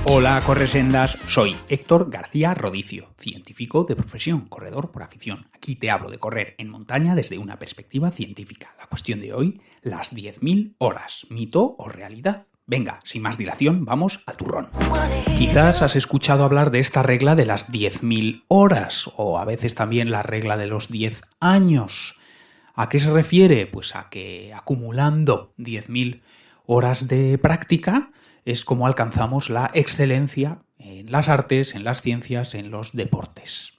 Hola, corresendas, soy Héctor García Rodicio, científico de profesión, corredor por afición. Aquí te hablo de correr en montaña desde una perspectiva científica. La cuestión de hoy, las 10.000 horas, ¿mito o realidad? Venga, sin más dilación, vamos al turrón. Quizás has escuchado hablar de esta regla de las 10.000 horas, o a veces también la regla de los 10 años. ¿A qué se refiere? Pues a que acumulando 10.000 horas de práctica es como alcanzamos la excelencia en las artes, en las ciencias, en los deportes.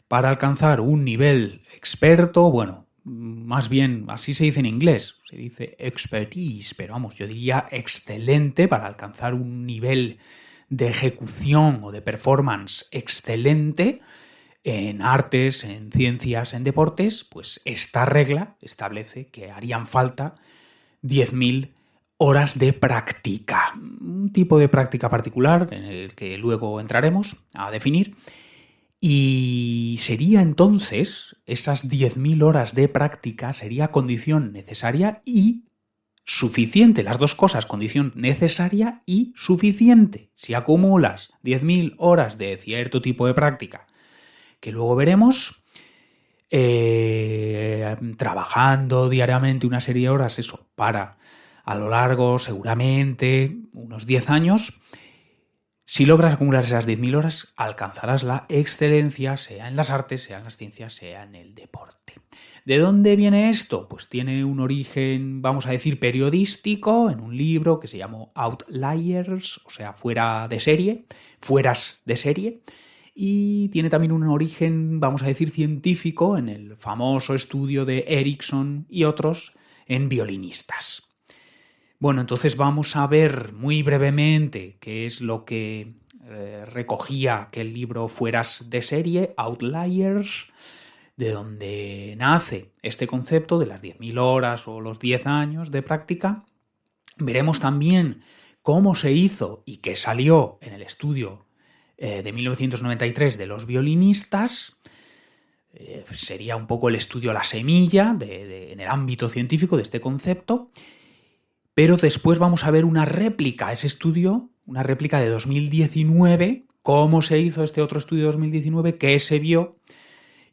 Para alcanzar un nivel experto, bueno, más bien así se dice en inglés, se dice expertise, pero vamos, yo diría excelente. Para alcanzar un nivel de ejecución o de performance excelente en artes, en ciencias, en deportes, pues esta regla establece que harían falta 10.000 horas de práctica. Un tipo de práctica particular en el que luego entraremos a definir. Y sería entonces, esas 10.000 horas de práctica sería condición necesaria y suficiente. Las dos cosas, condición necesaria y suficiente. Si acumulas 10.000 horas de cierto tipo de práctica, que luego veremos, trabajando diariamente una serie de horas, eso, para a lo largo, seguramente, unos 10 años, si logras acumular esas 10.000 horas, alcanzarás la excelencia, sea en las artes, sea en las ciencias, sea en el deporte. ¿De dónde viene esto? Pues tiene un origen, vamos a decir, periodístico, en un libro que se llamó Outliers, o sea, fueras de serie, y tiene también un origen, vamos a decir, científico en el famoso estudio de Ericsson y otros en violinistas. Bueno, entonces vamos a ver muy brevemente qué es lo que recogía aquel libro Fueras de serie, Outliers, de donde nace este concepto de las 10.000 horas o los 10 años de práctica. Veremos también cómo se hizo y qué salió en el estudio de 1993 de los violinistas. Sería un poco el estudio la semilla en el ámbito científico de este concepto. Pero después vamos a ver una réplica, ese estudio, una réplica de 2019, cómo se hizo este otro estudio de 2019, qué se vio,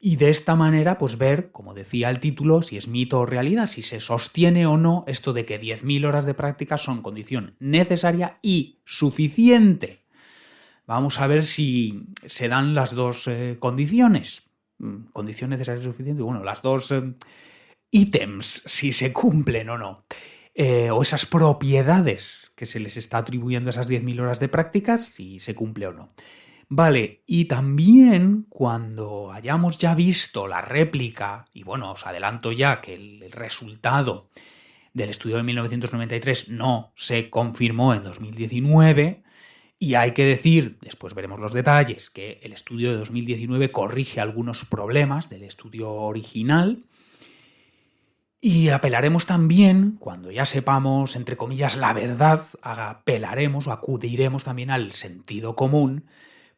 y de esta manera pues ver, como decía el título, si es mito o realidad, si se sostiene o no esto de que 10.000 horas de práctica son condición necesaria y suficiente. Vamos a ver si se dan las dos condiciones. Condición necesaria y suficiente, bueno, las dos ítems, si se cumplen o no. O esas propiedades que se les está atribuyendo a esas 10.000 horas de prácticas, si se cumple o no. Vale, y también cuando hayamos ya visto la réplica, y bueno, os adelanto ya que el resultado del estudio de 1993 no se confirmó en 2019, y hay que decir, después veremos los detalles, que el estudio de 2019 corrige algunos problemas del estudio original. Y apelaremos también, cuando ya sepamos, entre comillas, la verdad, apelaremos o acudiremos también al sentido común,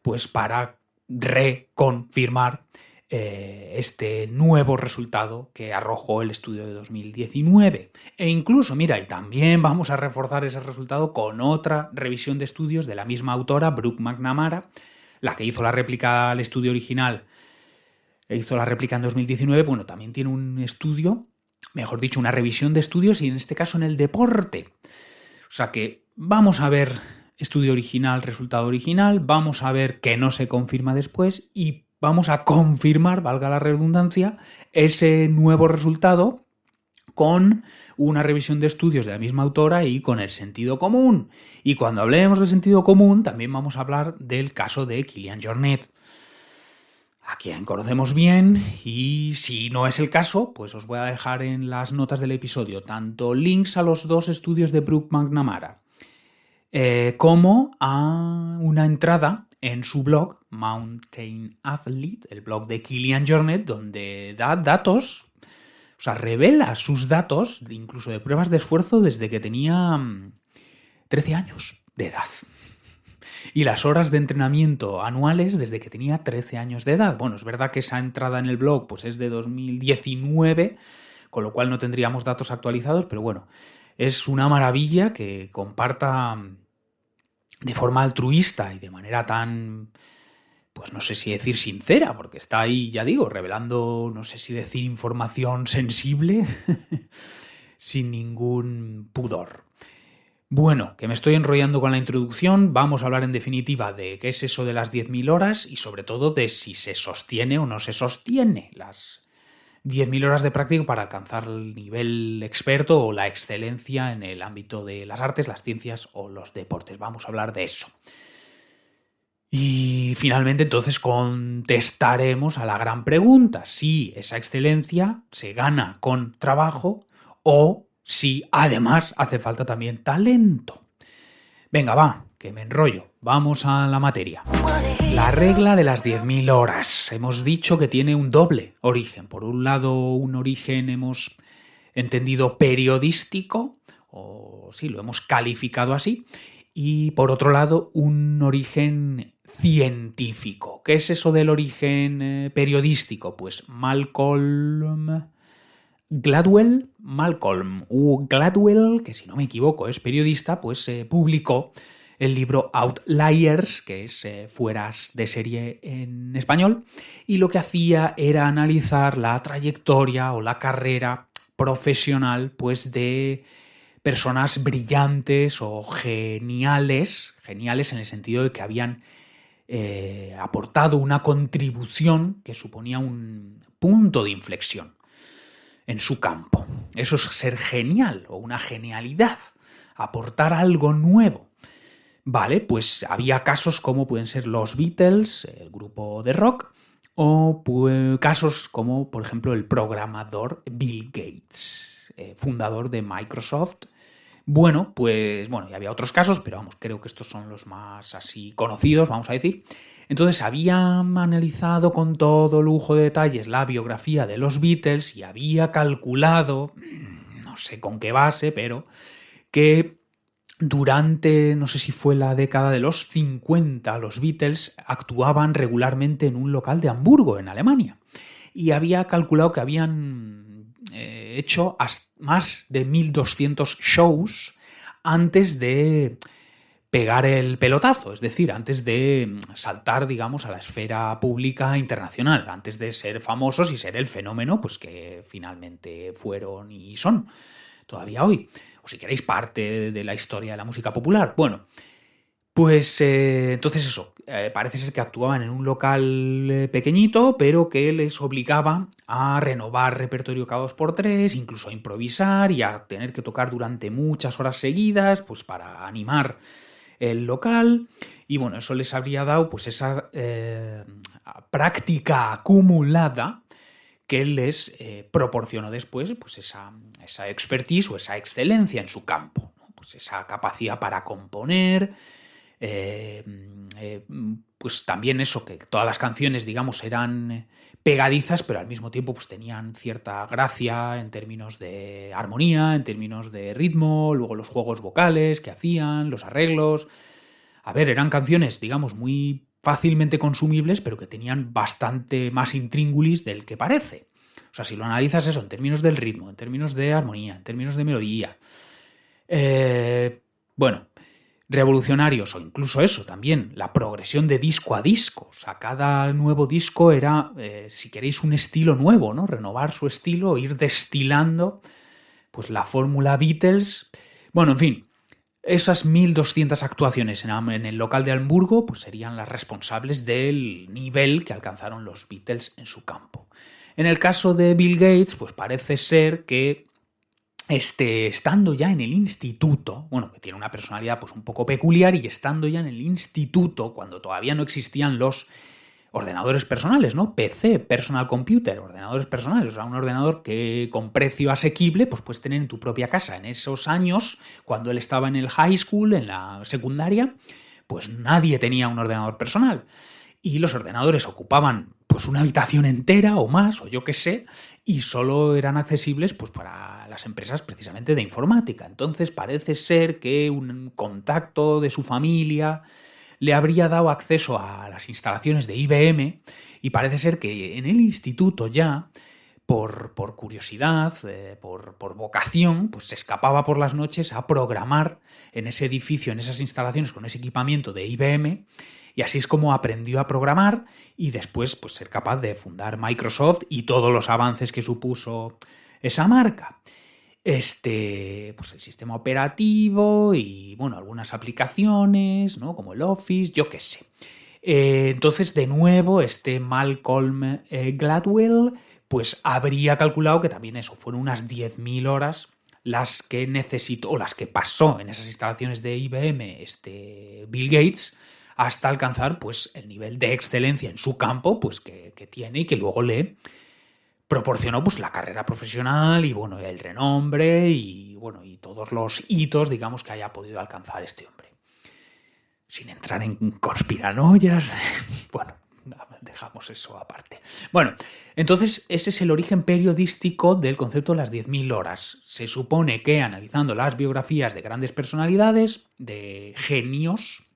pues para reconfirmar este nuevo resultado que arrojó el estudio de 2019. E incluso, mira, y también vamos a reforzar ese resultado con otra revisión de estudios de la misma autora, Brooke McNamara, la que hizo la réplica al estudio original, hizo la réplica en 2019, bueno, también tiene un estudio, mejor dicho, una revisión de estudios, y en este caso en el deporte. O sea que vamos a ver estudio original, resultado original, vamos a ver que no se confirma después y vamos a confirmar, valga la redundancia, ese nuevo resultado con una revisión de estudios de la misma autora y con el sentido común. Y cuando hablemos de sentido común, también vamos a hablar del caso de Kilian Jornet, a quien conocemos bien, y si no es el caso, pues os voy a dejar en las notas del episodio tanto links a los dos estudios de Brooke McNamara como a una entrada en su blog, Mountain Athlete, el blog de Kilian Jornet, donde da datos, o sea, revela sus datos, incluso de pruebas de esfuerzo desde que tenía 13 años de edad. Y las horas de entrenamiento anuales desde que tenía 13 años de edad. Bueno, es verdad que esa entrada en el blog pues es de 2019, con lo cual no tendríamos datos actualizados, pero bueno, es una maravilla que comparta de forma altruista y de manera tan, pues no sé si decir sincera, porque está ahí, ya digo, revelando, no sé si decir información sensible, sin ningún pudor. Bueno, que me estoy enrollando con la introducción, vamos a hablar en definitiva de qué es eso de las 10.000 horas y sobre todo de si se sostiene o no se sostiene las 10.000 horas de práctica para alcanzar el nivel experto o la excelencia en el ámbito de las artes, las ciencias o los deportes. Vamos a hablar de eso. Y finalmente entonces contestaremos a la gran pregunta, si esa excelencia se gana con trabajo o si además hace falta también talento. Venga, va, que me enrollo. Vamos a la materia. La regla de las 10.000 horas. Hemos dicho que tiene un doble origen. Por un lado, un origen hemos entendido periodístico, o sí, lo hemos calificado así, y por otro lado, un origen científico. ¿Qué es eso del origen periodístico? Pues Malcolm Gladwell, que si no me equivoco es periodista, pues publicó el libro Outliers, que es Fueras de serie en español, y lo que hacía era analizar la trayectoria o la carrera profesional pues de personas brillantes o geniales en el sentido de que habían aportado una contribución que suponía un punto de inflexión en su campo. Eso es ser genial o una genialidad, aportar algo nuevo. Vale, pues había casos como pueden ser los Beatles, el grupo de rock, o casos como, por ejemplo, el programador Bill Gates, fundador de Microsoft. Bueno, y había otros casos, pero vamos, creo que estos son los más así conocidos, vamos a decir. Entonces habían analizado con todo lujo de detalles la biografía de los Beatles y había calculado, no sé con qué base, pero que durante, no sé si fue la década de los 50, los Beatles actuaban regularmente en un local de Hamburgo, en Alemania. Y había calculado que habían hecho más de 1.200 shows antes de pegar el pelotazo, es decir, antes de saltar, digamos, a la esfera pública internacional, antes de ser famosos y ser el fenómeno pues que finalmente fueron y son todavía hoy. O si queréis, parte de la historia de la música popular. Bueno, pues entonces eso, parece ser que actuaban en un local pequeñito, pero que les obligaba a renovar repertorio cada 2x3, incluso a improvisar y a tener que tocar durante muchas horas seguidas, pues para animar el local. Y bueno, eso les habría dado pues esa práctica acumulada que les proporcionó después pues esa expertise o esa excelencia en su campo, ¿no? Pues esa capacidad para componer, pues también eso, que todas las canciones, digamos, eran pegadizas, pero al mismo tiempo pues tenían cierta gracia en términos de armonía, en términos de ritmo, luego los juegos vocales que hacían, los arreglos. A ver, eran canciones, digamos, muy fácilmente consumibles, pero que tenían bastante más intríngulis del que parece. O sea, si lo analizas eso en términos del ritmo, en términos de armonía, en términos de melodía, revolucionarios, o incluso eso también, la progresión de disco a disco. O sea, cada nuevo disco era, si queréis, un estilo nuevo, ¿no? Renovar su estilo, ir destilando pues la fórmula Beatles. Bueno, en fin, esas 1.200 actuaciones en el local de Hamburgo pues serían las responsables del nivel que alcanzaron los Beatles en su campo. En el caso de Bill Gates, pues parece ser que estando ya en el instituto, bueno, que tiene una personalidad pues un poco peculiar, y estando ya en el instituto, cuando todavía no existían los ordenadores personales, ¿no? PC, personal computer, ordenadores personales, o sea, un ordenador que con precio asequible pues puedes tener en tu propia casa. En esos años, cuando él estaba en el high school, en la secundaria, pues nadie tenía un ordenador personal. Y los ordenadores ocupaban pues una habitación entera o más, o yo qué sé, y solo eran accesibles pues para las empresas precisamente de informática. Entonces parece ser que un contacto de su familia le habría dado acceso a las instalaciones de IBM, y parece ser que en el instituto ya por curiosidad, por vocación, pues se escapaba por las noches a programar en ese edificio, en esas instalaciones, con ese equipamiento de IBM, y así es como aprendió a programar y después pues, ser capaz de fundar Microsoft y todos los avances que supuso esa marca. Pues el sistema operativo y, bueno, algunas aplicaciones, ¿no? Como el Office, yo qué sé. Entonces, de nuevo, Malcolm Gladwell pues habría calculado que también eso, fueron unas 10.000 horas las que necesitó, o las que pasó en esas instalaciones de IBM Bill Gates, hasta alcanzar pues el nivel de excelencia en su campo pues que tiene y que luego le proporcionó pues la carrera profesional y bueno, el renombre y bueno, y todos los hitos, digamos, que haya podido alcanzar este hombre. Sin entrar en conspiranoias, bueno, dejamos eso aparte. Bueno, entonces ese es el origen periodístico del concepto de las 10.000 horas. Se supone que analizando las biografías de grandes personalidades, de genios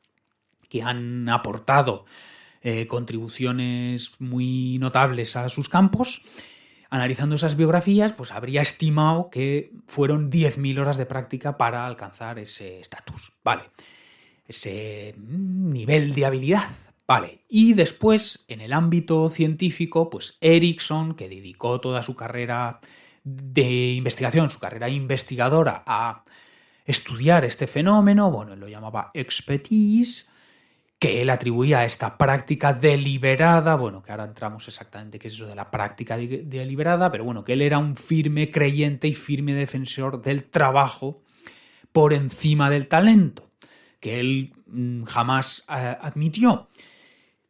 que han aportado contribuciones muy notables a sus campos, analizando esas biografías, pues habría estimado que fueron 10.000 horas de práctica para alcanzar ese estatus. Vale, ese nivel de habilidad. Vale, y después, en el ámbito científico, pues Ericsson, que dedicó toda su carrera de investigación, su carrera investigadora a estudiar este fenómeno, bueno, él lo llamaba expertise, que él atribuía a esta práctica deliberada, bueno, que ahora entramos exactamente qué es eso de la práctica deliberada, pero bueno, que él era un firme creyente y firme defensor del trabajo por encima del talento, que él jamás admitió.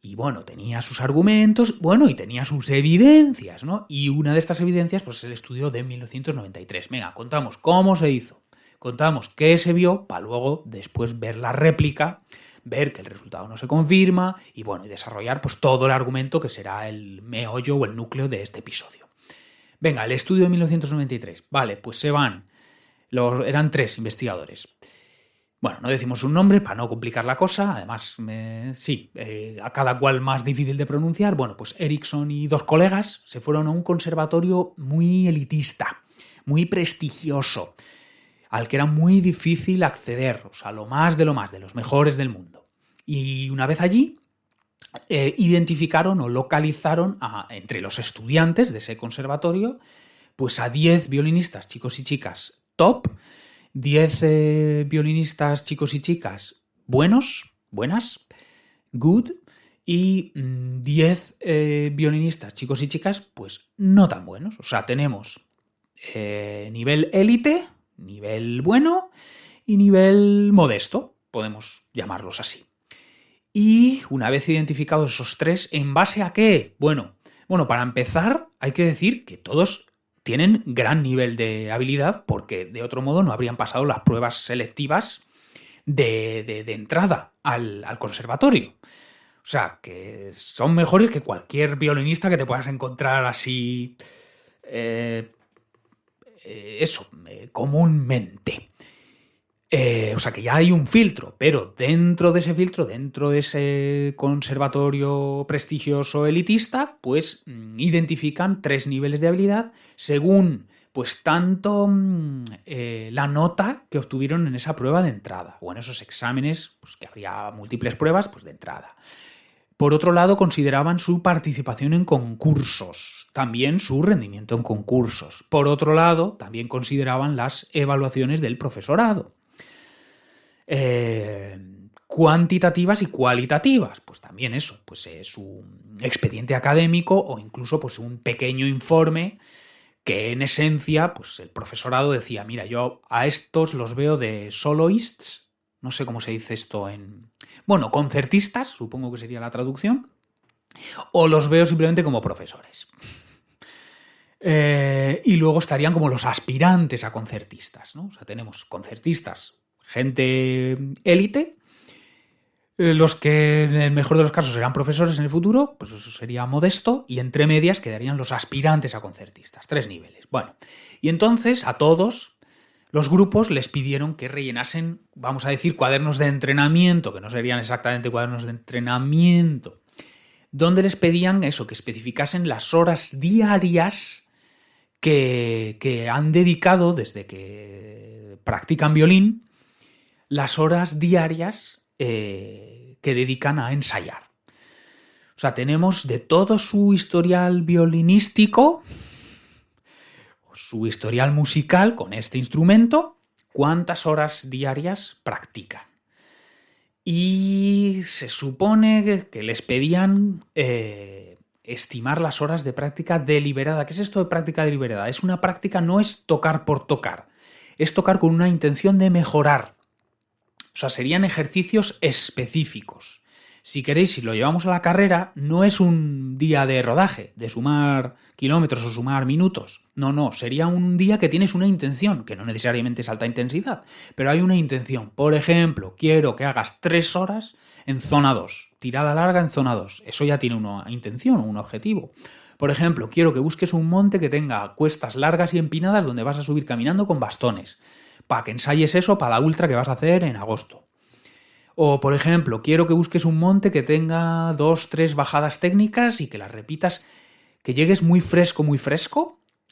Y bueno, tenía sus argumentos, bueno, y tenía sus evidencias, ¿no? Y una de estas evidencias, pues es el estudio de 1993. Venga, contamos cómo se hizo, contamos qué se vio, para luego después ver la réplica, ver que el resultado no se confirma y bueno, y desarrollar pues todo el argumento que será el meollo o el núcleo de este episodio. Venga, el estudio de 1993. Vale, pues se van, eran 3 investigadores. Bueno, no decimos un nombre para no complicar la cosa, además, a cada cual más difícil de pronunciar. Bueno, pues Ericsson y 2 colegas se fueron a un conservatorio muy elitista, muy prestigioso, al que era muy difícil acceder, o sea, lo más de los mejores del mundo. Y una vez allí, identificaron o localizaron entre los estudiantes de ese conservatorio, pues a 10 violinistas, chicos y chicas, top, 10 violinistas, chicos y chicas, buenas, good, y 10 violinistas, chicos y chicas, pues no tan buenos. O sea, tenemos nivel élite, nivel bueno y nivel modesto, podemos llamarlos así. Y una vez identificados esos 3, ¿en base a qué? Bueno, para empezar hay que decir que todos tienen gran nivel de habilidad porque de otro modo no habrían pasado las pruebas selectivas de entrada al conservatorio. O sea, que son mejores que cualquier violinista que te puedas encontrar así, comúnmente. O sea, que ya hay un filtro, pero dentro de ese filtro, dentro de ese conservatorio prestigioso elitista, pues identifican 3 niveles de habilidad según, pues tanto la nota que obtuvieron en esa prueba de entrada o en esos exámenes, pues que había múltiples pruebas, pues de entrada. Por otro lado, consideraban su participación en concursos, también su rendimiento en concursos. Por otro lado, también consideraban las evaluaciones del profesorado. Cuantitativas y cualitativas, pues también eso, pues su expediente académico o incluso pues un pequeño informe que en esencia pues el profesorado decía, mira, yo a estos los veo de soloists, no sé cómo se dice esto concertistas, supongo que sería la traducción, o los veo simplemente como profesores. Y luego estarían como los aspirantes a concertistas, ¿no? O sea, tenemos concertistas, gente élite, los que en el mejor de los casos serán profesores en el futuro, pues eso sería modesto, y entre medias quedarían los aspirantes a concertistas, 3 niveles. Bueno, y entonces a todos los grupos les pidieron que rellenasen, vamos a decir, cuadernos de entrenamiento, que no serían exactamente cuadernos de entrenamiento, donde les pedían eso, que especificasen las horas diarias que han dedicado, desde que practican violín, las horas diarias que dedican a ensayar. O sea, tenemos de todo su historial violinístico, su historial musical con este instrumento, cuántas horas diarias practican. Y se supone que les pedían estimar las horas de práctica deliberada. ¿Qué es esto de práctica deliberada? Es una práctica, no es tocar por tocar, es tocar con una intención de mejorar. O sea, serían ejercicios específicos. Si queréis, si lo llevamos a la carrera, no es un día de rodaje, de sumar kilómetros o sumar minutos. No, sería un día que tienes una intención, que no necesariamente es alta intensidad, pero hay una intención. Por ejemplo, quiero que hagas 3 horas en zona 2, tirada larga en zona 2. Eso ya tiene una intención, un objetivo. Por ejemplo, quiero que busques un monte que tenga cuestas largas y empinadas donde vas a subir caminando con bastones, para que ensayes eso para la ultra que vas a hacer en agosto. O, por ejemplo, quiero que busques un monte que tenga 2, 3 bajadas técnicas y que las repitas, que llegues muy fresco,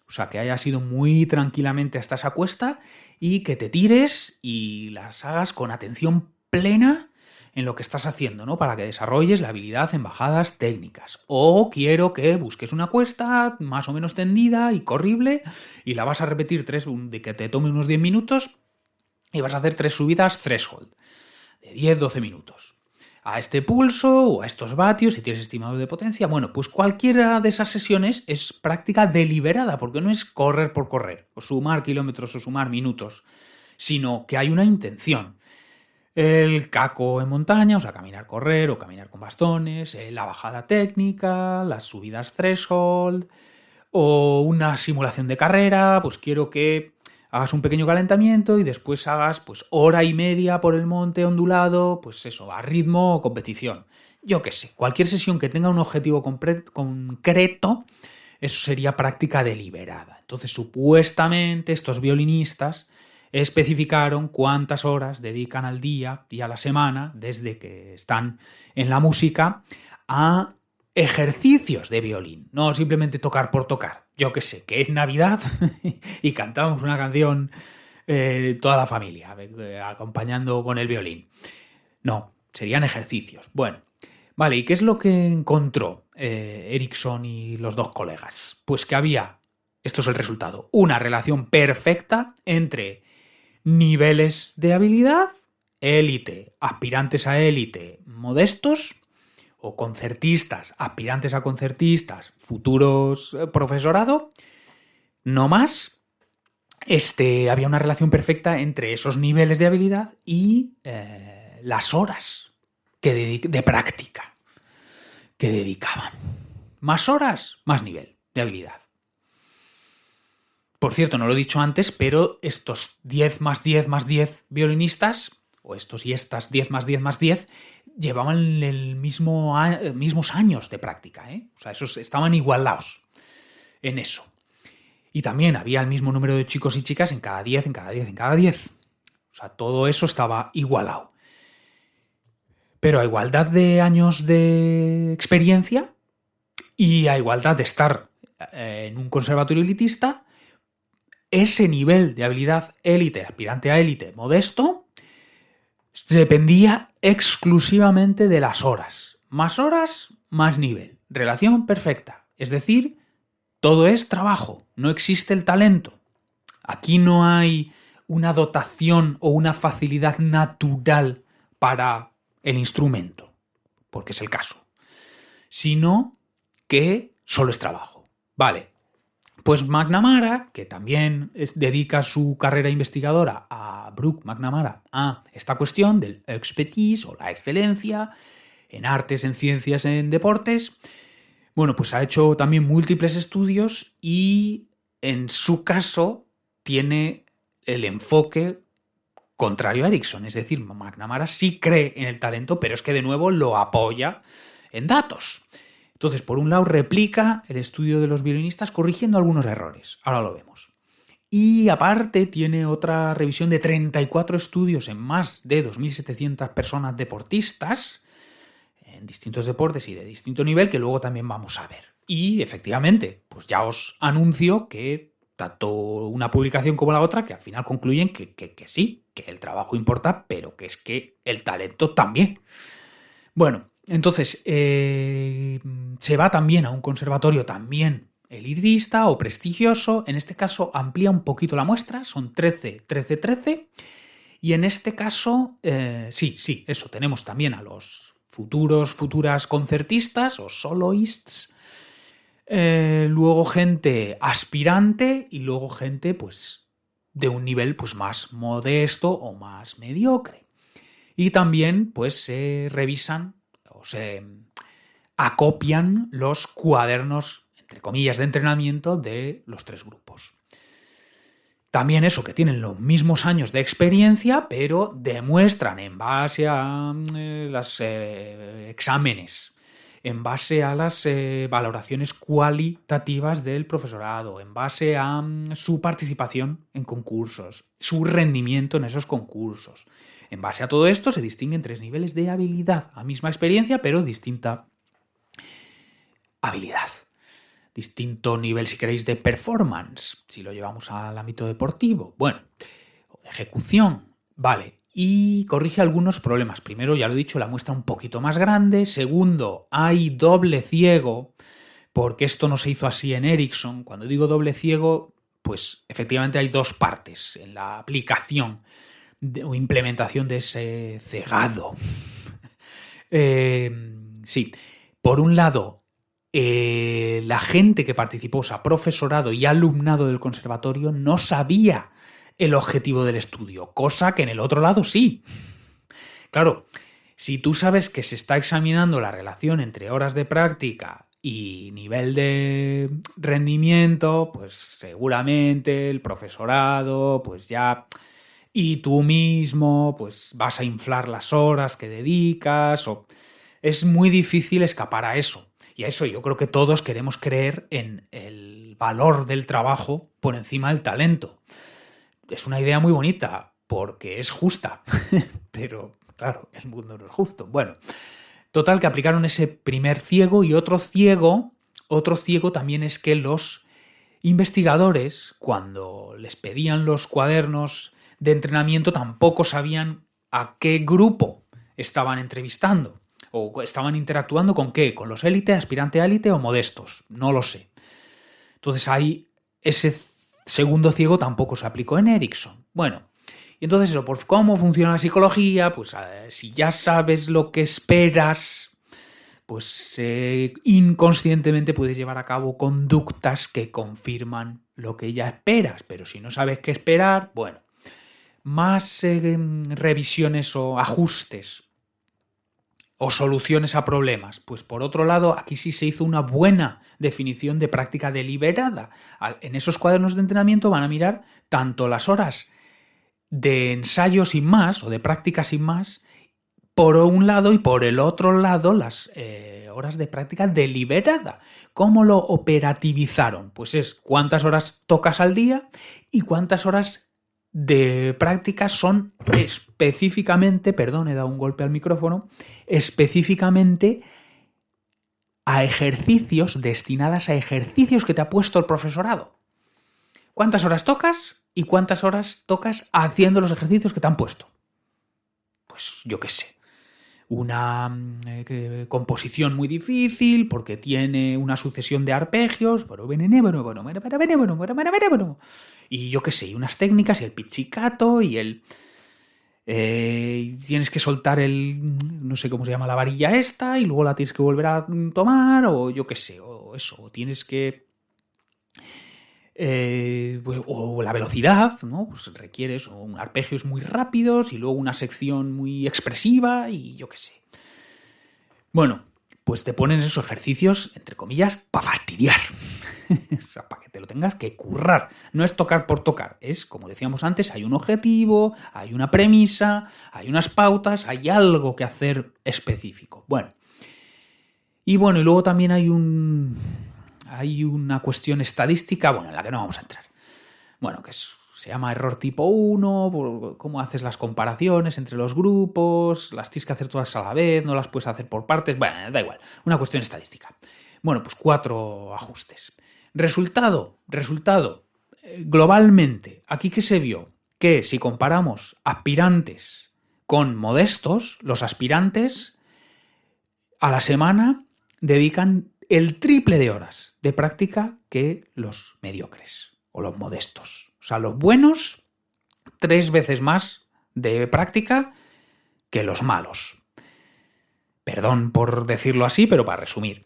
o sea, que hayas ido muy tranquilamente hasta esa cuesta y que te tires y las hagas con atención plena en lo que estás haciendo, ¿no? Para que desarrolles la habilidad en bajadas técnicas. O quiero que busques una cuesta más o menos tendida y corrible y la vas a repetir de que te tome unos 10 minutos y vas a hacer 3 subidas threshold de 10-12 minutos. A este pulso o a estos vatios, si tienes estimador de potencia, bueno, pues cualquiera de esas sesiones es práctica deliberada, porque no es correr por correr, o sumar kilómetros o sumar minutos, sino que hay una intención. El caco en montaña, o sea, caminar, correr o caminar con bastones, la bajada técnica, las subidas threshold, o una simulación de carrera, pues quiero que hagas un pequeño calentamiento y después hagas pues hora y media por el monte ondulado, pues eso, a ritmo o competición. Yo qué sé, cualquier sesión que tenga un objetivo concreto, eso sería práctica deliberada. Entonces, supuestamente, estos violinistas especificaron cuántas horas dedican al día y a la semana, desde que están en la música, a ejercicios de violín, no simplemente tocar por tocar. Yo qué sé, que es Navidad y cantamos una canción toda la familia, acompañando con el violín. No, serían ejercicios. Bueno, vale, ¿y qué es lo que encontró Ericsson y los 2 colegas? Pues que había, esto es el resultado, una relación perfecta entre niveles de habilidad, élite, aspirantes a élite, modestos, o concertistas, aspirantes a concertistas, futuros profesorado, no más. Había una relación perfecta entre esos niveles de habilidad y las horas de práctica que dedicaban. Más horas, más nivel de habilidad. Por cierto, no lo he dicho antes, pero estos 10 más 10 más 10 violinistas, o estos y estas 10 más 10 más 10, llevaban mismos años de práctica, ¿eh? O sea, esos estaban igualados en eso. Y también había el mismo número de chicos y chicas en cada 10, en cada 10, en cada 10. O sea, todo eso estaba igualado. Pero a igualdad de años de experiencia y a igualdad de estar en un conservatorio elitista, ese nivel de habilidad élite, aspirante a élite, modesto, dependía exclusivamente de las horas. Más horas, más nivel. Relación perfecta. Es decir, todo es trabajo. No existe el talento. Aquí no hay una dotación o una facilidad natural para el instrumento, porque es el caso. Sino que solo es trabajo. Vale. Pues McNamara, que también dedica su carrera investigadora a Brooke McNamara a esta cuestión del expertise o la excelencia en artes, en ciencias, en deportes, bueno, pues ha hecho también múltiples estudios y en su caso tiene el enfoque contrario a Ericsson. Es decir, McNamara sí cree en el talento, pero es que de nuevo lo apoya en datos. Entonces, por un lado, replica el estudio de los violinistas corrigiendo algunos errores. Ahora lo vemos. Y aparte tiene otra revisión de 34 estudios en más de 2.700 personas deportistas en distintos deportes y de distinto nivel que luego también vamos a ver. Y efectivamente, pues ya os anuncio que tanto una publicación como la otra, que al final concluyen que sí, que el trabajo importa, pero que es que el talento también. Bueno, entonces se va también a un conservatorio también elitista o prestigioso. En este caso amplía un poquito la muestra, son 13, 13, 13. Y en este caso, sí, eso, tenemos también a los futuras concertistas o soloists, luego gente aspirante y luego gente pues de un nivel pues más modesto o más mediocre. Y también pues se revisan o se acopian los cuadernos, entre comillas, de entrenamiento de los 3 grupos. También eso, que tienen los mismos años de experiencia, pero demuestran en base a los exámenes, en base a las valoraciones cualitativas del profesorado, en base a su participación en concursos, su rendimiento en esos concursos. En base a todo esto se distinguen 3 niveles de habilidad, a misma experiencia, pero distinta habilidad. Distinto nivel, si queréis, de performance, si lo llevamos al ámbito deportivo. Bueno, ejecución, vale. Y corrige algunos problemas. Primero, ya lo he dicho, la muestra un poquito más grande. Segundo, hay doble ciego, porque esto no se hizo así en Ericsson. Cuando digo doble ciego, pues efectivamente hay 2 partes en la aplicación o implementación de ese cegado. Sí, por un lado, la gente que participó, o sea, profesorado y alumnado del conservatorio, no sabía el objetivo del estudio, cosa que en el otro lado sí. Claro, si tú sabes que se está examinando la relación entre horas de práctica y nivel de rendimiento, pues seguramente el profesorado, pues ya, y tú mismo, pues vas a inflar las horas que dedicas, o es muy difícil escapar a eso. Y a eso yo creo que todos queremos creer en el valor del trabajo por encima del talento. Es una idea muy bonita porque es justa, pero claro, el mundo no es justo. Bueno, total que aplicaron ese primer ciego y otro ciego también es que los investigadores, cuando les pedían los cuadernos de entrenamiento, tampoco sabían a qué grupo estaban entrevistando. ¿O estaban interactuando con qué? ¿Con los élite, aspirante a élite o modestos? No lo sé. Entonces ahí ese segundo ciego tampoco se aplicó en Ericsson. Bueno, y entonces eso, por cómo funciona la psicología, pues si ya sabes lo que esperas, pues inconscientemente puedes llevar a cabo conductas que confirman lo que ya esperas. Pero si no sabes qué esperar, bueno, más revisiones o ajustes o soluciones a problemas. Pues por otro lado, aquí sí se hizo una buena definición de práctica deliberada. En esos cuadernos de entrenamiento van a mirar tanto las horas de ensayo sin más o de práctica sin más, por un lado, y por el otro lado las horas de práctica deliberada. ¿Cómo lo operativizaron? Pues es cuántas horas tocas al día y cuántas horas de práctica son específicamente, perdón, he dado un golpe al micrófono, específicamente a ejercicios, destinadas a ejercicios que te ha puesto el profesorado. ¿Cuántas horas tocas y cuántas horas tocas haciendo los ejercicios que te han puesto? Pues yo qué sé. Una composición muy difícil porque tiene una sucesión de arpegios, y yo qué sé, y unas técnicas y el pizzicato y el tienes que soltar no sé cómo se llama la varilla esta y luego la tienes que volver a tomar o yo qué sé, o eso, o tienes que o la velocidad, ¿no? Pues requieres un arpegios muy rápidos y luego una sección muy expresiva y yo qué sé. Bueno, pues te ponen esos ejercicios, entre comillas, para fastidiar. O sea, para que te lo tengas que currar. No es tocar por tocar. Es, como decíamos antes, hay un objetivo, hay una premisa, hay unas pautas, hay algo que hacer específico. Bueno. Y luego también hay una cuestión estadística, en la que no vamos a entrar. Que se llama error tipo 1, cómo haces las comparaciones entre los grupos, las tienes que hacer todas a la vez, no las puedes hacer por partes, da igual, una cuestión estadística. Pues 4 ajustes. Resultado, Globalmente, ¿aquí qué se vio? Que si comparamos aspirantes con modestos, los aspirantes a la semana dedican el triple de horas de práctica que los mediocres o los modestos. O sea, los buenos, 3 veces más de práctica que los malos. Perdón por decirlo así, pero para resumir.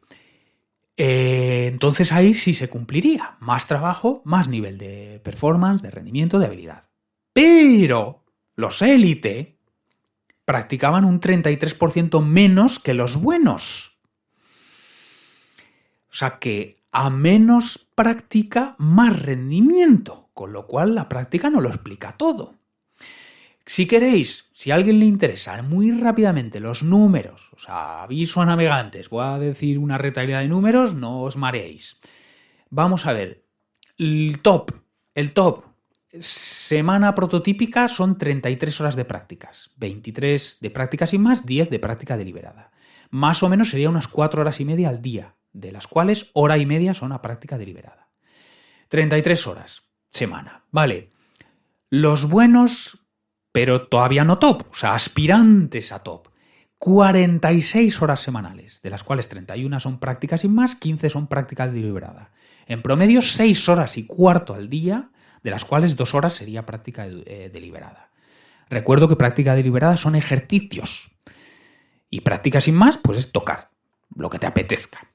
Entonces ahí sí se cumpliría. Más trabajo, más nivel de performance, de rendimiento, de habilidad. Pero los élite practicaban un 33% menos que los buenos. O sea que a menos práctica, más rendimiento. Con lo cual la práctica no lo explica todo. Si queréis, si a alguien le interesa muy rápidamente los números, o sea, aviso a navegantes, voy a decir una retahíla de números, no os mareéis. Vamos a ver, el top, semana prototípica son 33 horas de prácticas, 23 de práctica sin más, 10 de práctica deliberada. Más o menos sería unas 4 horas y media al día, de las cuales hora y media son a práctica deliberada. 33 horas, semana, vale. Los buenos, pero todavía no top, o sea, aspirantes a top. 46 horas semanales, de las cuales 31 son prácticas sin más, 15 son práctica deliberada. En promedio, 6 horas y cuarto al día, de las cuales 2 horas sería práctica deliberada. Recuerdo que práctica deliberada son ejercicios. Y práctica sin más, pues es tocar, lo que te apetezca.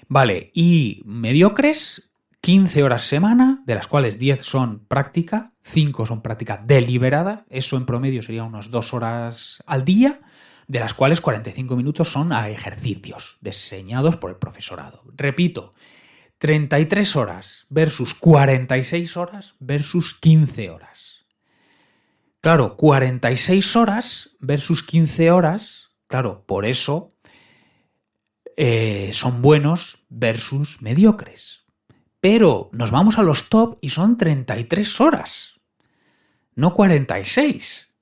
Vale, y mediocres, 15 horas semana, de las cuales 10 son práctica, 5 son práctica deliberada, eso en promedio sería unas 2 horas al día, de las cuales 45 minutos son a ejercicios diseñados por el profesorado. Repito, 33 horas versus 46 horas versus 15 horas. Claro, 46 horas versus 15 horas, claro, por eso son buenos versus mediocres. Pero nos vamos a los top y son 33 horas, no 46.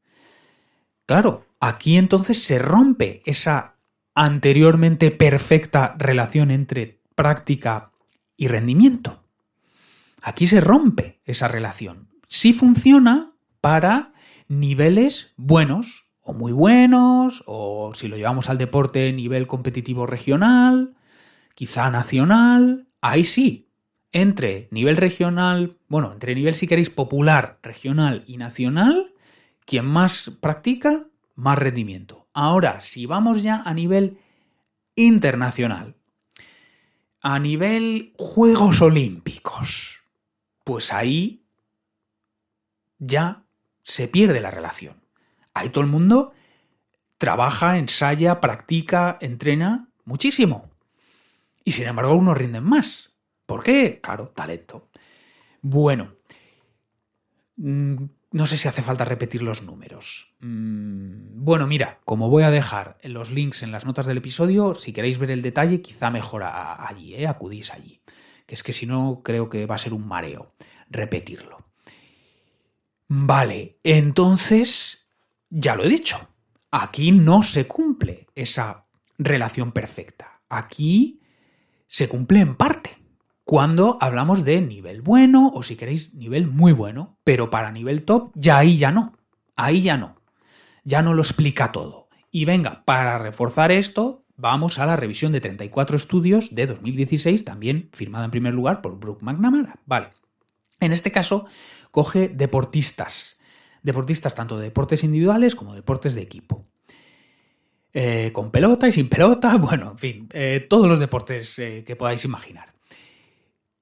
Claro, aquí entonces se rompe esa anteriormente perfecta relación entre práctica y rendimiento. Aquí se rompe esa relación. Sí funciona para niveles buenos, o muy buenos, o si lo llevamos al deporte, nivel competitivo regional, quizá nacional, ahí sí. Entre nivel regional, bueno, entre nivel, si queréis, popular, regional y nacional, quien más practica, más rendimiento. Ahora, si vamos ya a nivel internacional, a nivel Juegos Olímpicos, pues ahí ya se pierde la relación. Ahí todo el mundo trabaja, ensaya, practica, entrena muchísimo. Y sin embargo, unos rinden más. ¿Por qué? Claro, talento. Bueno, no sé si hace falta repetir los números. Bueno, mira, como voy a dejar los links en las notas del episodio, si queréis ver el detalle, quizá mejor allí, acudís allí. Que es que si no, creo que va a ser un mareo repetirlo. Vale, entonces, ya lo he dicho. Aquí no se cumple esa relación perfecta. Aquí se cumple en parte. Cuando hablamos de nivel bueno o, si queréis, nivel muy bueno, pero para nivel top ahí ya no, ya no lo explica todo. Y venga, para reforzar esto, vamos a la revisión de 34 estudios de 2016, también firmada en primer lugar por Brooke McNamara. Vale, en este caso coge deportistas tanto de deportes individuales como deportes de equipo. Con pelota y sin pelota, bueno, en fin, todos los deportes que podáis imaginar.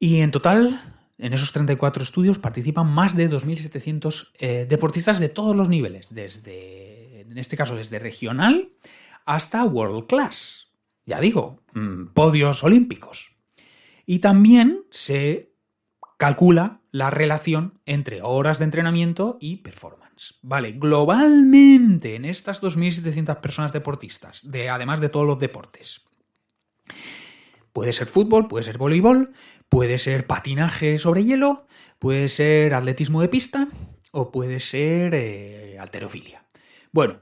Y en total, en esos 34 estudios participan más de 2.700 deportistas de todos los niveles, en este caso desde regional hasta world class. Ya digo, podios olímpicos. Y también se calcula la relación entre horas de entrenamiento y performance. Vale, globalmente en estas 2.700 personas deportistas, además de todos los deportes, puede ser fútbol, puede ser voleibol, puede ser patinaje sobre hielo, puede ser atletismo de pista o puede ser halterofilia. Bueno,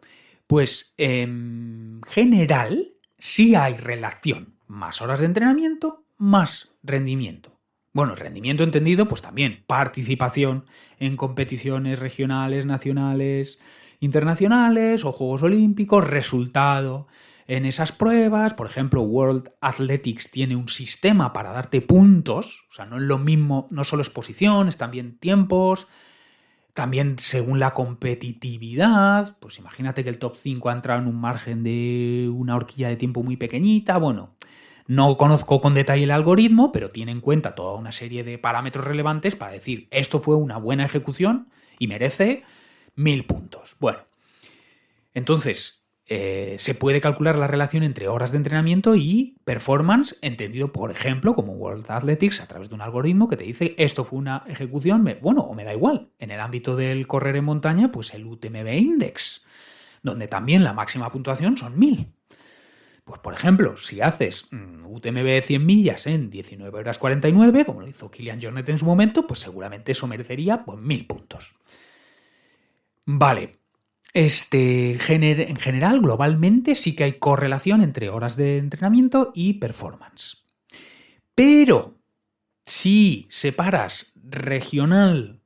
pues en general sí hay relación. Más horas de entrenamiento, más rendimiento. Bueno, rendimiento entendido, pues también participación en competiciones regionales, nacionales, internacionales o Juegos Olímpicos, resultado en esas pruebas. Por ejemplo, World Athletics tiene un sistema para darte puntos, o sea, no es lo mismo, no solo es posición, es también tiempos, también según la competitividad. Pues imagínate que el top 5 ha entrado en un margen de una horquilla de tiempo muy pequeñita. Bueno, no conozco con detalle el algoritmo, pero tiene en cuenta toda una serie de parámetros relevantes para decir esto fue una buena ejecución y merece 1000 puntos. Bueno, entonces se puede calcular la relación entre horas de entrenamiento y performance, entendido, por ejemplo, como World Athletics, a través de un algoritmo que te dice esto fue una ejecución, o me da igual. En el ámbito del correr en montaña, pues el UTMB Index, donde también la máxima puntuación son 1000. Pues, por ejemplo, si haces UTMB 100 millas en 19 horas 49, como lo hizo Kilian Jornet en su momento, pues seguramente eso merecería pues 1000 puntos. Vale, en general, globalmente, sí que hay correlación entre horas de entrenamiento y performance. Pero si separas regional,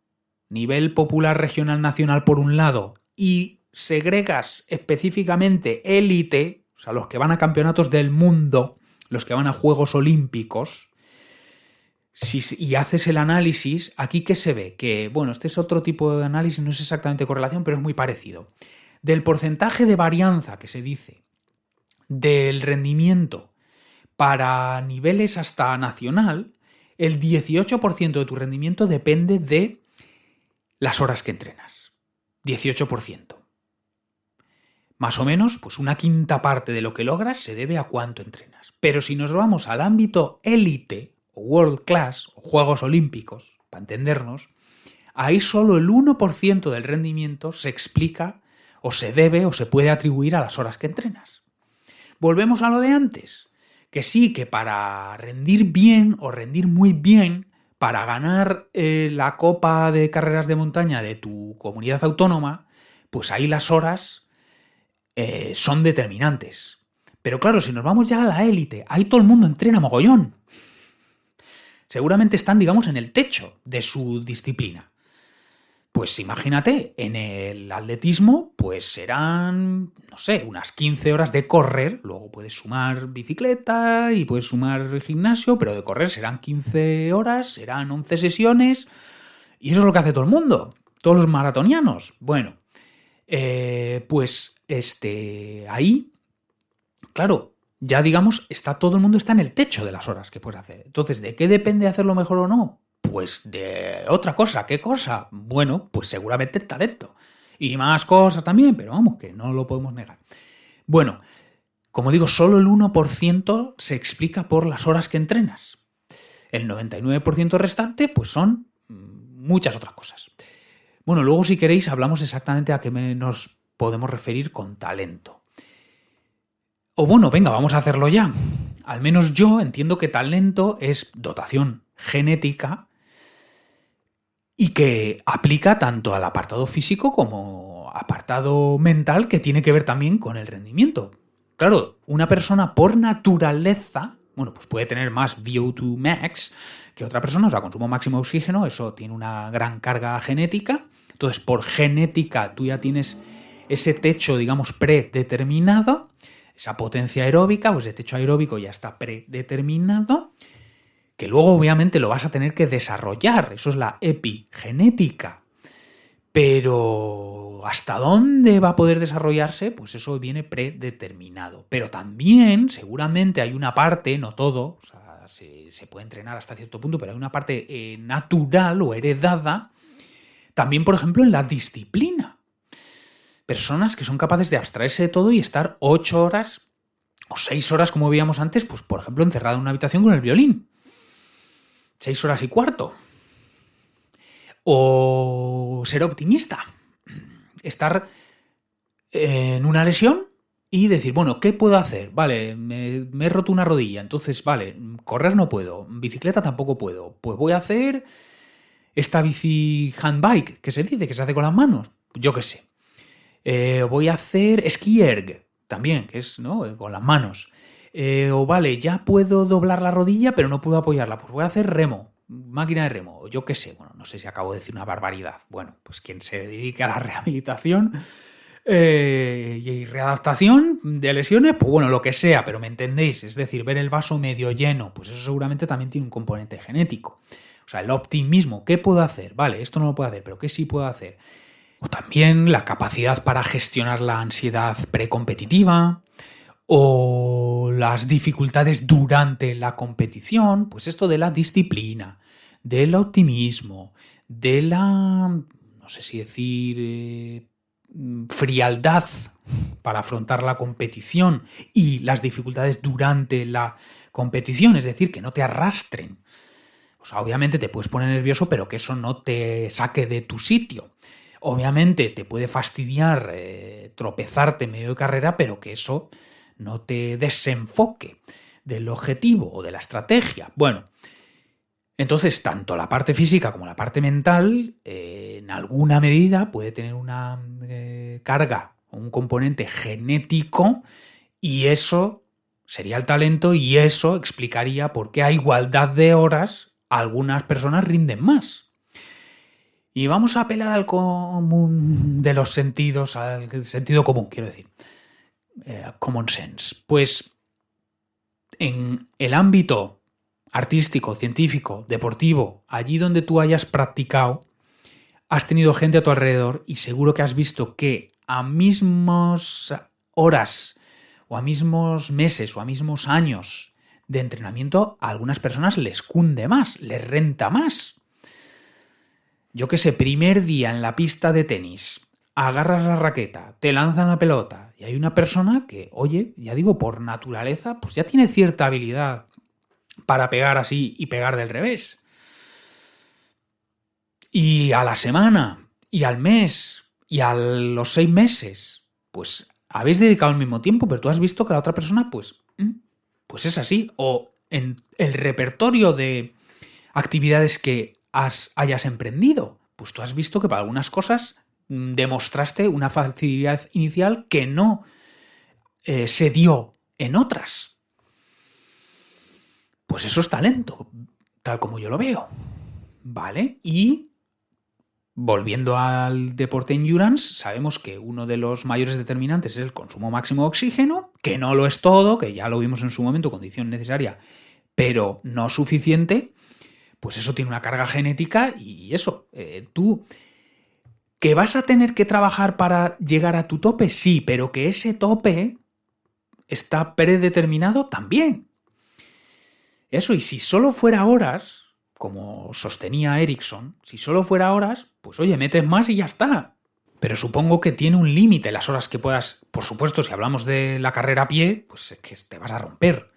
nivel popular regional nacional por un lado, y segregas específicamente élite, o sea, los que van a campeonatos del mundo, los que van a Juegos Olímpicos, y haces el análisis, aquí ¿qué se ve? Que, bueno, este es otro tipo de análisis, no es exactamente correlación, pero es muy parecido. Del porcentaje de varianza que se dice del rendimiento para niveles hasta nacional, el 18% de tu rendimiento depende de las horas que entrenas. 18%. Más o menos, pues una quinta parte de lo que logras se debe a cuánto entrenas. Pero si nos vamos al ámbito élite, o world class, o Juegos Olímpicos, para entendernos, ahí solo el 1% del rendimiento se explica, o se debe, o se puede atribuir a las horas que entrenas. Volvemos a lo de antes, que sí, que para rendir bien, o rendir muy bien, para ganar la copa de carreras de montaña de tu comunidad autónoma, pues ahí las horas son determinantes. Pero claro, si nos vamos ya a la élite, ahí todo el mundo entrena mogollón. Seguramente están, digamos, en el techo de su disciplina. Pues imagínate, en el atletismo, pues serán, no sé, unas 15 horas de correr, luego puedes sumar bicicleta y puedes sumar gimnasio, pero de correr serán 15 horas, serán 11 sesiones, y eso es lo que hace todo el mundo, todos los maratonianos. Bueno, ahí, claro, ya digamos, todo el mundo está en el techo de las horas que puedes hacer. Entonces, ¿de qué depende hacerlo mejor o no? Pues de otra cosa. ¿Qué cosa? Bueno, pues seguramente el talento. Y más cosas también, pero vamos, que no lo podemos negar. Bueno, como digo, solo el 1% se explica por las horas que entrenas. El 99% restante, pues son muchas otras cosas. Bueno, luego si queréis hablamos exactamente a qué nos podemos referir con talento. O bueno, venga, vamos a hacerlo ya. Al menos yo entiendo que talento es dotación genética y que aplica tanto al apartado físico como apartado mental, que tiene que ver también con el rendimiento. Claro, una persona por naturaleza, bueno, pues puede tener más VO2 max que otra persona, o sea, consumo máximo de oxígeno, eso tiene una gran carga genética. Entonces, por genética, tú ya tienes ese techo, digamos, predeterminado, esa potencia aeróbica, pues ese techo aeróbico ya está predeterminado, que luego obviamente lo vas a tener que desarrollar, eso es la epigenética. Pero ¿hasta dónde va a poder desarrollarse? Pues eso viene predeterminado. Pero también, seguramente, hay una parte, no todo, o sea, se puede entrenar hasta cierto punto, pero hay una parte natural o heredada, también, por ejemplo, en la disciplina. Personas que son capaces de abstraerse de todo y estar 8 horas o 6 horas, como veíamos antes, pues por ejemplo, encerrado en una habitación con el violín. 6 horas y cuarto. O ser optimista. Estar en una lesión y decir, bueno, ¿qué puedo hacer? Vale, me he roto una rodilla, entonces, vale, correr no puedo, bicicleta tampoco puedo. Pues voy a hacer esta bici handbike, que se dice, que se hace con las manos. Yo qué sé. Voy a hacer ski erg, también, que es, ¿no?, con las manos. O vale, ya puedo doblar la rodilla, pero no puedo apoyarla. Pues voy a hacer remo. máquina de remo, yo qué sé, bueno, no sé si acabo de decir una barbaridad. Bueno, pues quien se dedique a la rehabilitación y readaptación de lesiones, pues bueno, lo que sea, pero me entendéis, es decir, ver el vaso medio lleno, pues eso seguramente también tiene un componente genético. O sea, el optimismo, ¿qué puedo hacer? Vale, esto no lo puedo hacer, pero ¿qué sí puedo hacer? O también la capacidad para gestionar la ansiedad precompetitiva o las dificultades durante la competición, pues esto de la disciplina, del optimismo, de la, no sé si decir, frialdad para afrontar la competición y las dificultades durante la competición, es decir, que no te arrastren. O sea, obviamente te puedes poner nervioso, pero que eso no te saque de tu sitio. Obviamente te puede fastidiar tropezarte en medio de carrera, pero que eso no te desenfoque del objetivo o de la estrategia. Bueno, entonces tanto la parte física como la parte mental en alguna medida puede tener una carga o un componente genético y eso sería el talento y eso explicaría por qué a igualdad de horas algunas personas rinden más. Y vamos a apelar al común de los sentidos, al sentido común, quiero decir. Common sense. Pues en el ámbito artístico, científico, deportivo, allí donde tú hayas practicado, has tenido gente a tu alrededor y seguro que has visto que a mismas horas o a mismos meses o a mismos años de entrenamiento a algunas personas les cunde más, les renta más. Yo qué sé, primer día en la pista de tenis, agarras la raqueta, te lanzan la pelota y hay una persona que, oye, ya digo, por naturaleza, pues ya tiene cierta habilidad para pegar así y pegar del revés. Y a la semana, y al mes, y a los 6 meses, pues habéis dedicado el mismo tiempo, pero tú has visto que la otra persona, pues es así. O en el repertorio de actividades que hayas emprendido, pues tú has visto que para algunas cosas demostraste una facilidad inicial que no se dio en otras. Pues eso es talento, tal como yo lo veo. ¿Vale? Y volviendo al deporte endurance, sabemos que uno de los mayores determinantes es el consumo máximo de oxígeno, que no lo es todo, que ya lo vimos en su momento, condición necesaria, pero no suficiente. Pues eso tiene una carga genética y eso, tú, ¿que vas a tener que trabajar para llegar a tu tope? Sí, pero que ese tope está predeterminado también. Eso, y si solo fuera horas, como sostenía Ericsson, si solo fuera horas, pues oye, metes más y ya está. Pero supongo que tiene un límite las horas que puedas. Por supuesto, si hablamos de la carrera a pie, pues es que te vas a romper.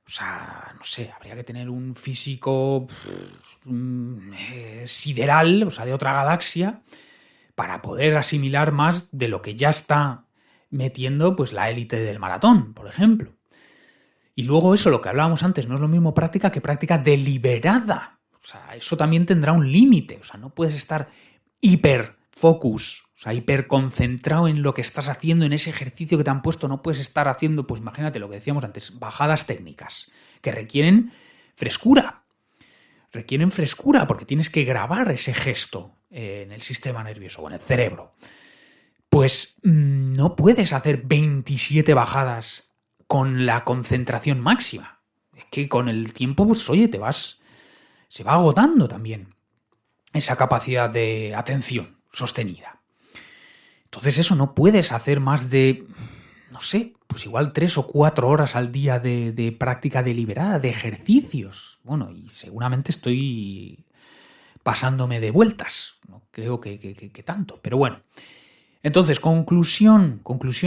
O sea, no sé, habría que tener un físico sideral, o sea, de otra galaxia, para poder asimilar más de lo que ya está metiendo pues la élite del maratón, por ejemplo. Y luego eso, lo que hablábamos antes, no es lo mismo práctica que práctica deliberada. O sea, eso también tendrá un límite. O sea, no puedes estar hiperfocus, o sea, hiperconcentrado en lo que estás haciendo, en ese ejercicio que te han puesto. No puedes estar haciendo, pues imagínate lo que decíamos antes, bajadas técnicas que requieren frescura. Requieren frescura porque tienes que grabar ese gesto en el sistema nervioso o en el cerebro. Pues no puedes hacer 27 bajadas con la concentración máxima. Es que con el tiempo, pues oye, se va agotando también esa capacidad de atención sostenida. Entonces eso, no puedes hacer más de, no sé, pues igual 3 o 4 horas al día de práctica deliberada, de ejercicios. Bueno, y seguramente estoy pasándome de vueltas. No creo que tanto, pero bueno. Entonces, conclusión,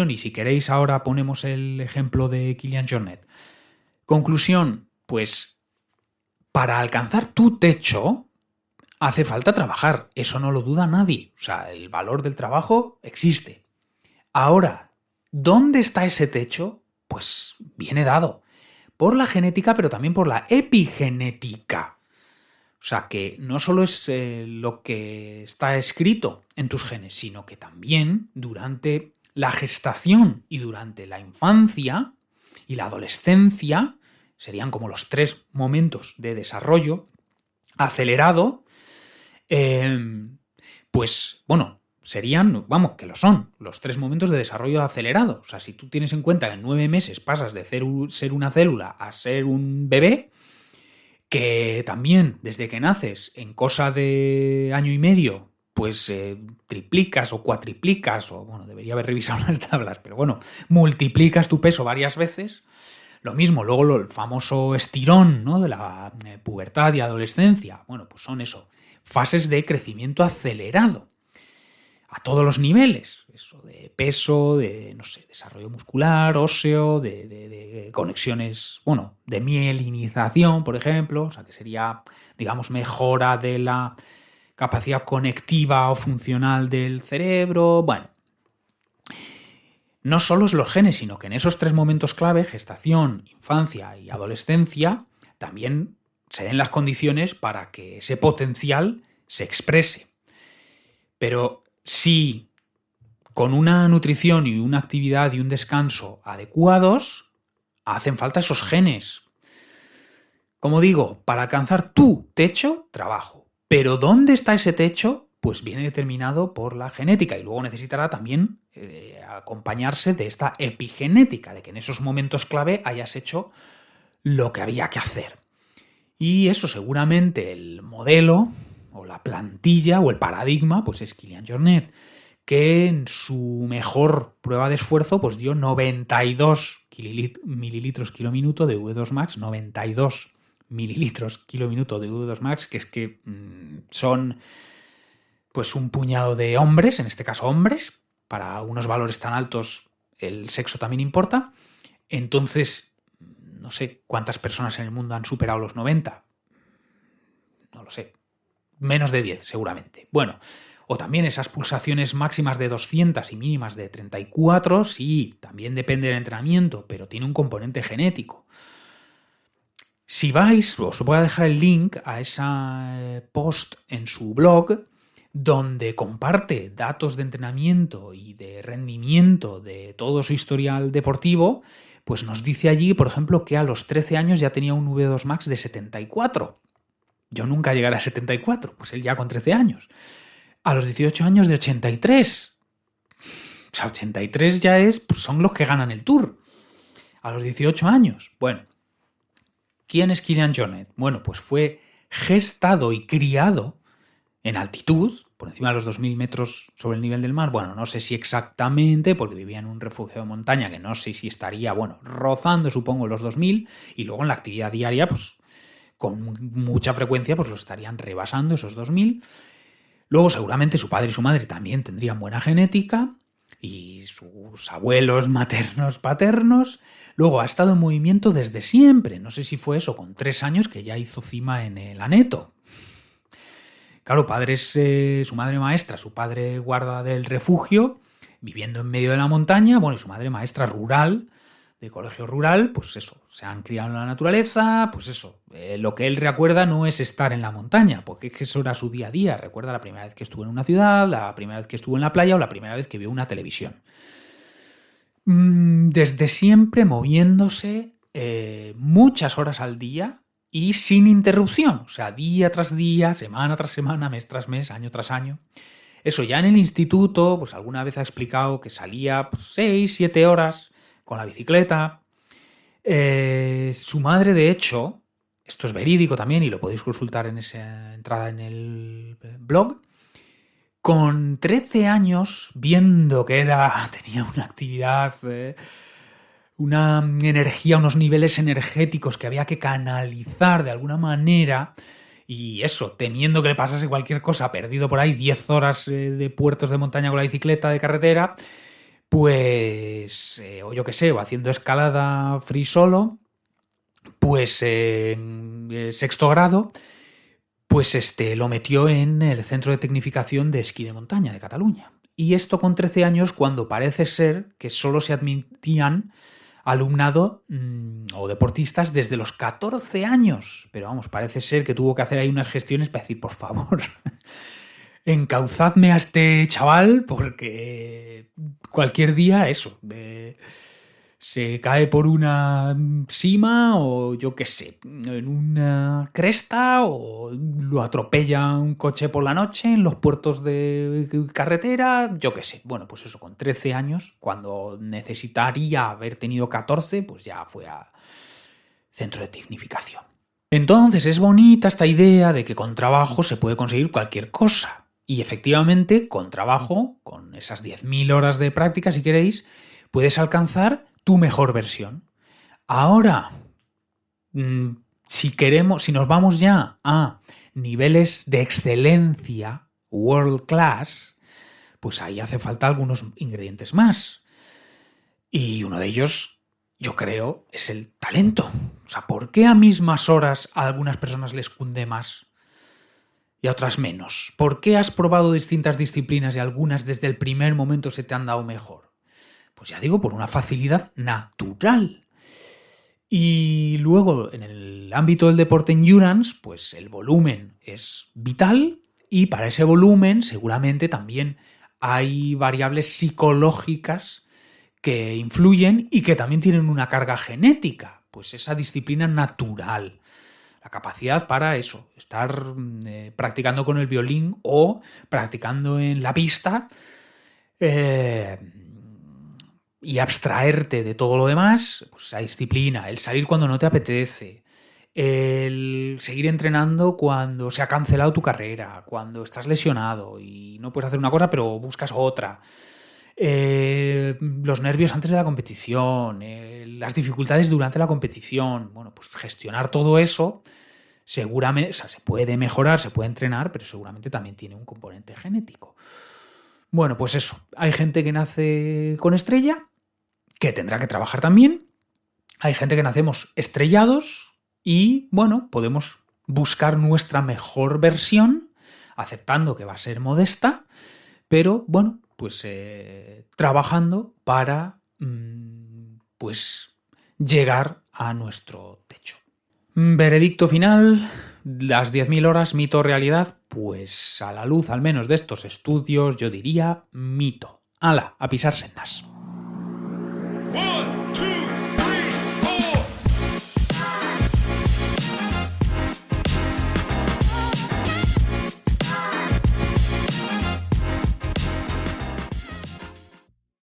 y si queréis ahora ponemos el ejemplo de Kilian Jornet. Conclusión, pues para alcanzar tu techo hace falta trabajar, eso no lo duda nadie. O sea, el valor del trabajo existe. Ahora, ¿dónde está ese techo? Pues viene dado por la genética, pero también por la epigenética. O sea, que no solo es lo que está escrito en tus genes, sino que también durante la gestación y durante la infancia y la adolescencia, serían como los 3 momentos de desarrollo, acelerado, pues bueno, serían, vamos, que lo son, los 3 momentos de desarrollo acelerado. O sea, si tú tienes en cuenta que en 9 meses pasas de ser una célula a ser un bebé, que también desde que naces, en cosa de año y medio, pues triplicas o cuatriplicas, o bueno, debería haber revisado las tablas, pero bueno, multiplicas tu peso varias veces. Lo mismo, luego el famoso estirón, ¿no?, de la pubertad y adolescencia. Bueno, pues son eso, fases de crecimiento acelerado a todos los niveles. Eso de peso, de, no sé, desarrollo muscular, óseo, de conexiones, bueno, de mielinización, por ejemplo, o sea, que sería, digamos, mejora de la capacidad conectiva o funcional del cerebro. Bueno, no solo es los genes, sino que en esos 3 momentos clave, gestación, infancia y adolescencia, también se den las condiciones para que ese potencial se exprese. Pero si con una nutrición y una actividad y un descanso adecuados, hacen falta esos genes. Como digo, para alcanzar tu techo, trabajo. Pero ¿dónde está ese techo? Pues viene determinado por la genética y luego necesitará también acompañarse de esta epigenética, de que en esos momentos clave hayas hecho lo que había que hacer. Y eso seguramente el modelo o la plantilla o el paradigma pues es Kilian Jornet, que en su mejor prueba de esfuerzo pues dio 92 mililitros kilominuto de V2 Max, 92 mililitros kilominuto de V2 Max, que es que son pues un puñado de hombres, en este caso hombres. Para unos valores tan altos el sexo también importa. Entonces, no sé cuántas personas en el mundo han superado los 90. No lo sé. Menos de 10 seguramente. Bueno, o también esas pulsaciones máximas de 200 y mínimas de 34, sí, también depende del entrenamiento, pero tiene un componente genético. Si vais, os voy a dejar el link a esa post en su blog, donde comparte datos de entrenamiento y de rendimiento de todo su historial deportivo, pues nos dice allí, por ejemplo, que a los 13 años ya tenía un V2 Max de 74. Yo nunca llegaré a 74, pues él ya con 13 años. A los 18 años de 83. O sea, 83 ya pues son los que ganan el Tour. A los 18 años. Bueno, ¿quién es Kilian Jornet? Bueno, pues fue gestado y criado en altitud, por encima de los 2.000 metros sobre el nivel del mar. Bueno, no sé si exactamente, porque vivía en un refugio de montaña, que no sé si estaría, bueno, rozando, supongo, los 2.000, y luego en la actividad diaria, pues con mucha frecuencia, pues lo estarían rebasando esos 2.000. Luego, seguramente, su padre y su madre también tendrían buena genética, y sus abuelos maternos, paternos. Luego ha estado en movimiento desde siempre. No sé si fue eso, con 3 años, que ya hizo cima en el Aneto. Claro, padres, su madre maestra, su padre guarda del refugio, viviendo en medio de la montaña, bueno, y su madre maestra rural, de colegio rural, pues eso, se han criado en la naturaleza, pues eso, lo que él recuerda no es estar en la montaña, porque es que eso era su día a día, recuerda la primera vez que estuvo en una ciudad, la primera vez que estuvo en la playa o la primera vez que vio una televisión. Desde siempre moviéndose muchas horas al día, y sin interrupción, o sea, día tras día, semana tras semana, mes tras mes, año tras año. Eso ya en el instituto, pues alguna vez ha explicado que salía 6, 7 horas con la bicicleta. Su madre, de hecho, esto es verídico también y lo podéis consultar en esa entrada en el blog, con 13 años, viendo que tenía una actividad... una energía, unos niveles energéticos que había que canalizar de alguna manera, y eso, temiendo que le pasase cualquier cosa, perdido por ahí 10 horas de puertos de montaña con la bicicleta de carretera, pues, o yo qué sé, o haciendo escalada free solo, pues en sexto grado, pues lo metió en el Centro de Tecnificación de Esquí de Montaña de Cataluña. Y esto con 13 años, cuando parece ser que solo se admitían alumnado o deportistas desde los 14 años. Pero vamos, parece ser que tuvo que hacer ahí unas gestiones para decir, por favor, encauzadme a este chaval porque cualquier día eso, se cae por una sima o yo qué sé, en una cresta o lo atropella un coche por la noche en los puertos de carretera, yo qué sé. Bueno, pues eso, con 13 años, cuando necesitaría haber tenido 14, pues ya fue a centro de tecnificación. Entonces es bonita esta idea de que con trabajo se puede conseguir cualquier cosa. Y efectivamente, con trabajo, con esas 10.000 horas de práctica, si queréis, puedes alcanzar tu mejor versión. Ahora, si nos vamos ya a niveles de excelencia, world class, pues ahí hace falta algunos ingredientes más. Y uno de ellos, yo creo, es el talento. O sea, ¿por qué a mismas horas a algunas personas les cunde más y a otras menos? ¿Por qué has probado distintas disciplinas y algunas desde el primer momento se te han dado mejor? Pues ya digo, por una facilidad natural. Y luego, en el ámbito del deporte endurance, pues el volumen es vital y para ese volumen seguramente también hay variables psicológicas que influyen y que también tienen una carga genética, pues esa disciplina natural, la capacidad para eso, estar practicando con el violín o practicando en la pista y abstraerte de todo lo demás, pues esa disciplina, el salir cuando no te apetece, el seguir entrenando cuando se ha cancelado tu carrera, cuando estás lesionado y no puedes hacer una cosa pero buscas otra. Los nervios antes de la competición, las dificultades durante la competición. Bueno, pues gestionar todo eso seguramente, o sea, se puede mejorar, se puede entrenar, pero seguramente también tiene un componente genético. Bueno, pues eso, hay gente que nace con estrella, que tendrá que trabajar también. Hay gente que nacemos estrellados y, bueno, podemos buscar nuestra mejor versión, aceptando que va a ser modesta, pero, bueno, pues trabajando para pues llegar a nuestro techo. Veredicto final, las 10.000 horas, mito o realidad, pues a la luz al menos de estos estudios yo diría mito. ¡Hala! A pisar sendas. 1, 2